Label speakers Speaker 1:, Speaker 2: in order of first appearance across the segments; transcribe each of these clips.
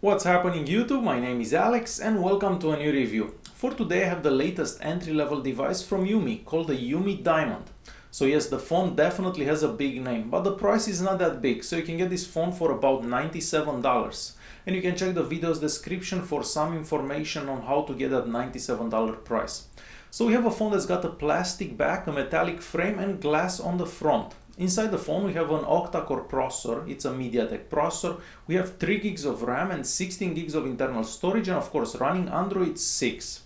Speaker 1: What's happening YouTube? My name is Alex and welcome to a new review. For today I have the latest entry-level device from UMI called the UMI Diamond. So yes, the phone definitely has a big name, but the price is not that big, so you can get this phone for about $97. And you can check the video's description for some information on how to get that $97 price. So we have a phone that's got a plastic back, a metallic frame and glass on the front. Inside the phone we have an octa-core processor, it's a MediaTek processor. We have 3 gigs of RAM and 16 gigs of internal storage and of course running Android 6.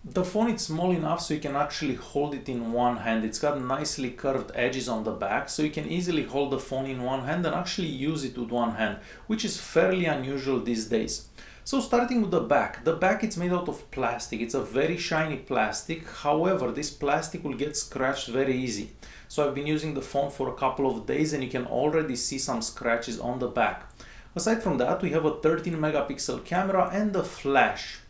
Speaker 1: The phone is small enough so you can actually hold it in one hand. It's got nicely curved edges on the back so you can easily hold the phone in one hand and actually use it with one hand, which is fairly unusual these days. So starting with the back is made out of plastic. It's a very shiny plastic. However, this plastic will get scratched very easy. So I've been using the phone for a couple of days and you can already see some scratches on the back. Aside from that, we have a 13 megapixel camera and a flash.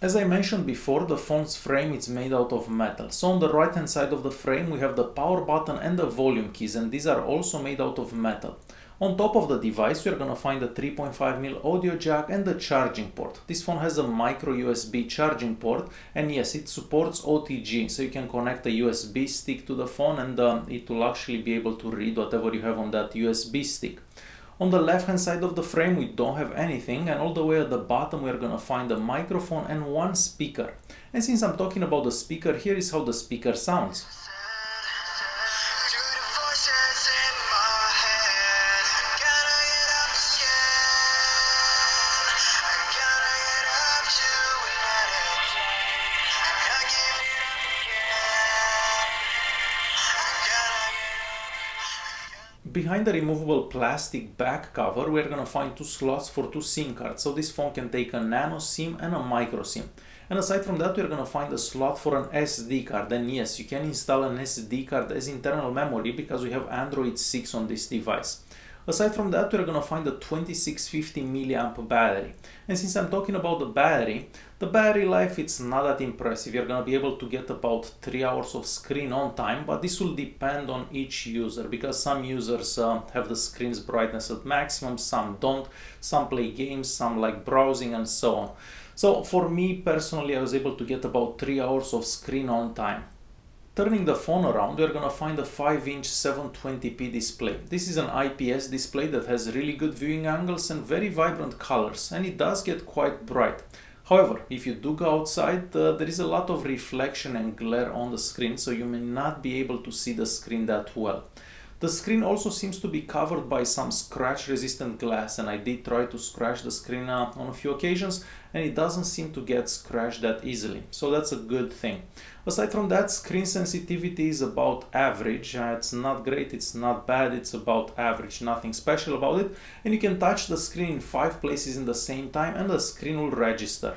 Speaker 1: As I mentioned before, the phone's frame is made out of metal. So on the right hand side of the frame we have the power button and the volume keys, and these are also made out of metal. On top of the device we are going to find the 3.5mm audio jack and the charging port. This phone has a micro USB charging port and yes, it supports OTG, so you can connect a USB stick to the phone and it will actually be able to read whatever you have on that USB stick. On the left hand side of the frame we don't have anything, and all the way at the bottom we are going to find a microphone and one speaker. And since I'm talking about the speaker, here is how the speaker sounds. Behind the removable plastic back cover we are going to find 2 slots for 2 SIM cards, so this phone can take a nano SIM and a micro SIM. And aside from that we are going to find a slot for an SD card, and yes, you can install an SD card as internal memory because we have Android 6 on this device. Aside from that, we're going to find a 2650 mAh battery. And since I'm talking about the battery life, it's not that impressive. You're going to be able to get about 3 hours of screen on time, but this will depend on each user because some users have the screen's brightness at maximum, some don't, some play games, some like browsing and so on. So for me personally, I was able to get about 3 hours of screen on time. Turning the phone around, we're going to find a 5-inch 720p display. This is an IPS display that has really good viewing angles and very vibrant colors, and it does get quite bright. However, if you do go outside, there is a lot of reflection and glare on the screen, so you may not be able to see the screen that well. The screen also seems to be covered by some scratch-resistant glass, and I did try to scratch the screen on a few occasions, and it doesn't seem to get scratched that easily, so that's a good thing. Aside from that, screen sensitivity is about average. It's not great, it's not bad, it's about average, nothing special about it, and you can touch the screen in 5 places in the same time and the screen will register.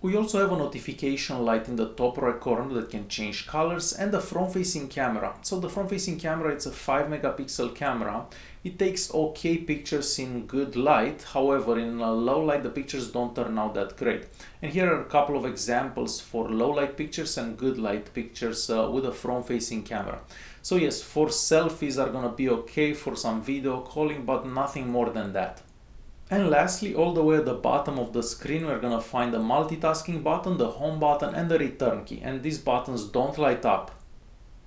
Speaker 1: We also have a notification light in the top right corner that can change colors and the front-facing camera. So the front-facing camera, it's a 5 megapixel camera. It takes okay pictures in good light, however in low light the pictures don't turn out that great. And here are a couple of examples for low light pictures and good light pictures with a front-facing camera. So yes, for selfies are gonna be okay, for some video calling, but nothing more than that. And lastly, all the way at the bottom of the screen we're gonna find the multitasking button, the home button and the return key, and these buttons don't light up.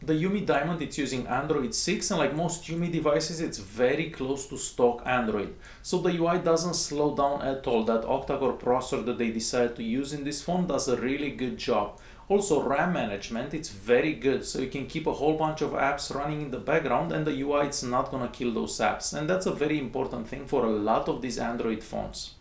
Speaker 1: The UMI Diamond, it's using Android 6, and like most UMI devices it's very close to stock Android. So the UI doesn't slow down at all. That octa-core processor that they decided to use in this phone does a really good job. Also RAM management, it's very good, so you can keep a whole bunch of apps running in the background and the UI it's not gonna kill those apps, and that's a very important thing for a lot of these Android phones.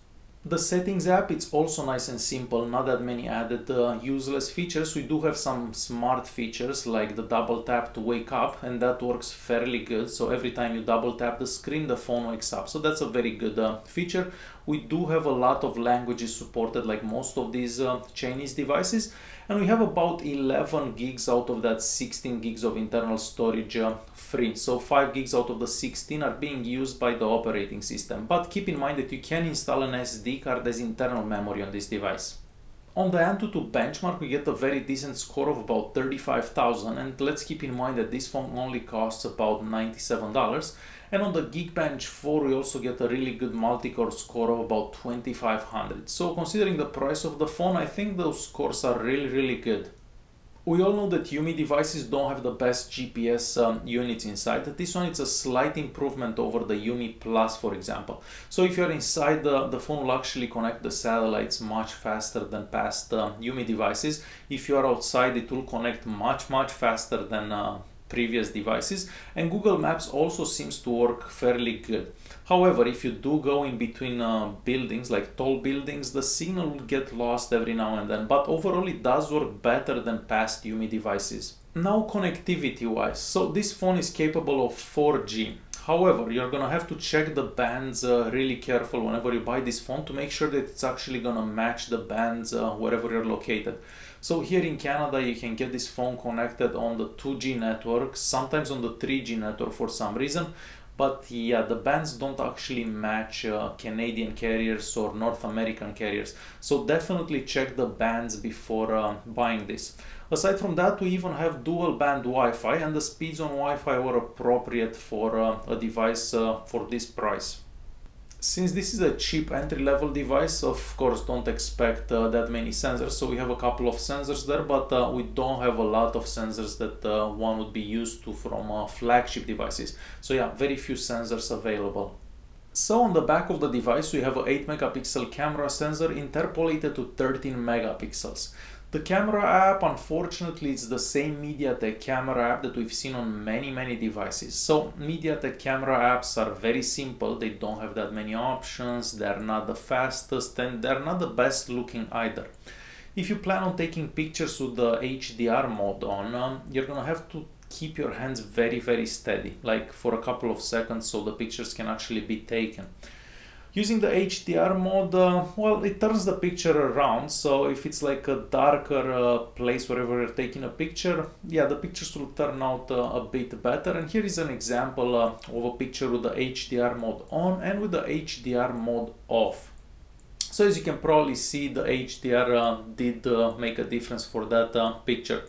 Speaker 1: The settings app, it's also nice and simple, not that many added useless features. We do have some smart features like the double tap to wake up, and that works fairly good, so every time you double tap the screen the phone wakes up, so that's a very good feature. We do have a lot of languages supported like most of these Chinese devices, and we have about 11 gigs out of that 16 gigs of internal storage free. So 5 gigs out of the 16 are being used by the operating system, but keep in mind that you can install an SD card as internal memory on this device. On the Antutu benchmark, we get a very decent score of about 35,000, and let's keep in mind that this phone only costs about $97. And on the Geekbench 4, we also get a really good multi-core score of about 2,500. So considering the price of the phone, I think those scores are really good. We all know that UMI devices don't have the best GPS units inside. This one is a slight improvement over the UMI Plus, for example. So if you're inside, the phone will actually connect the satellites much faster than past UMI devices. If you are outside, it will connect much faster than previous devices, and Google Maps also seems to work fairly good. However, if you do go in between buildings, like tall buildings, the signal will get lost every now and then, but overall it does work better than past UMI devices. Now connectivity wise, so this phone is capable of 4G. However, you're gonna have to check the bands really careful whenever you buy this phone to make sure that it's actually gonna match the bands wherever you're located. So here in Canada, you can get this phone connected on the 2G network, sometimes on the 3G network for some reason. But yeah, the bands don't actually match Canadian carriers or North American carriers. So definitely check the bands before buying this. Aside from that, we even have dual band Wi-Fi, and the speeds on Wi-Fi were appropriate for a device for this price. Since this is a cheap entry-level device, of course don't expect that many sensors. So we have a couple of sensors there, but we don't have a lot of sensors that one would be used to from flagship devices. So yeah, very few sensors available. So on the back of the device, we have an 8 megapixel camera sensor interpolated to 13 megapixels. The camera app, unfortunately, is the same MediaTek camera app that we've seen on many devices. So MediaTek camera apps are very simple. They don't have that many options. They're not the fastest, and they're not the best looking either. If you plan on taking pictures with the HDR mode on, you're gonna have to keep your hands very steady, like for a couple of seconds, so the pictures can actually be taken. Using the HDR mode, well, it turns the picture around, so if it's like a darker place wherever you're taking a picture, yeah, the pictures will turn out a bit better. And here is an example of a picture with the HDR mode on and with the HDR mode off. So as you can probably see, the HDR did make a difference for that picture.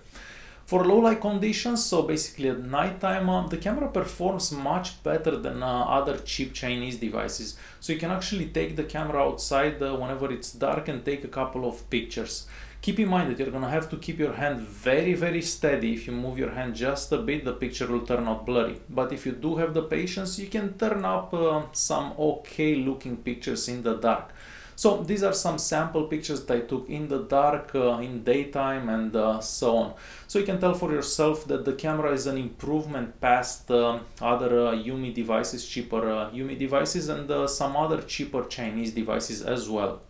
Speaker 1: For low light conditions, so basically at nighttime, the camera performs much better than other cheap Chinese devices. So you can actually take the camera outside whenever it's dark and take a couple of pictures. Keep in mind that you're gonna have to keep your hand very steady. If you move your hand just a bit, the picture will turn out blurry. But if you do have the patience, you can turn up some okay looking pictures in the dark. So these are some sample pictures that I took in the dark, in daytime, and so on. So you can tell for yourself that the camera is an improvement past other UMI devices, cheaper UMI devices, and some other cheaper Chinese devices as well.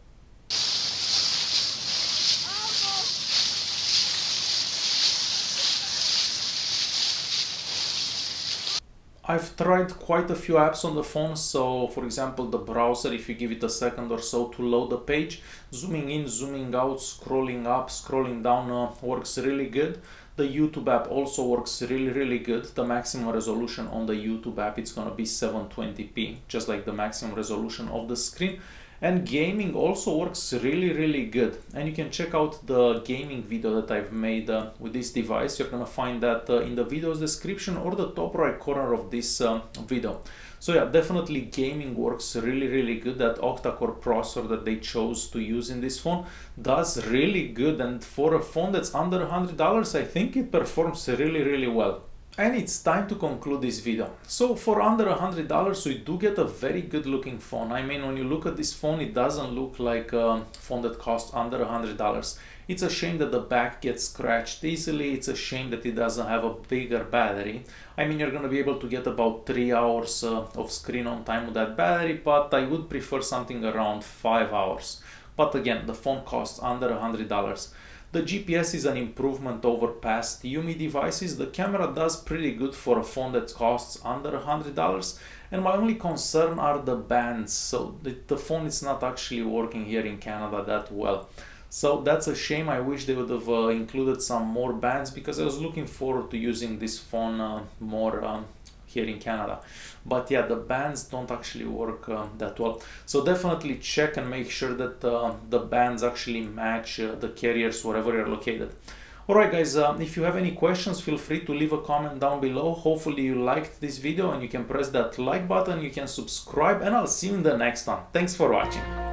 Speaker 1: I've tried quite a few apps on the phone, so for example the browser, if you give it a second or so to load the page, zooming in, zooming out, scrolling up, scrolling down works really good. The YouTube app also works really good. The maximum resolution on the YouTube app, it's gonna be 720p, just like the maximum resolution of the screen. And gaming also works really good, and you can check out the gaming video that I've made with this device. You're gonna find that in the video's description or the top right corner of this video. So yeah, definitely gaming works really good. That octa-core processor that they chose to use in this phone does really good, and for a phone that's under $100, I think it performs really well. And it's time to conclude this video. So for under $100, we do get a very good looking phone. I mean, when you look at this phone, it doesn't look like a phone that costs under $100. It's a shame that the back gets scratched easily. It's a shame that it doesn't have a bigger battery. I mean, you're going to be able to get about 3 hours of screen on time with that battery, but I would prefer something around 5 hours. But again, the phone costs under $100. The GPS is an improvement over past UMI devices. The camera does pretty good for a phone that costs under $100. And my only concern are the bands. So the phone is not actually working here in Canada that well. So that's a shame. I wish they would have included some more bands, because I was looking forward to using this phone more here in Canada. But yeah, the bands don't actually work that well. So definitely check and make sure that the bands actually match the carriers wherever you're located. Alright guys, if you have any questions, feel free to leave a comment down below. Hopefully you liked this video and you can press that like button, you can subscribe, and I'll see you in the next one. Thanks for watching.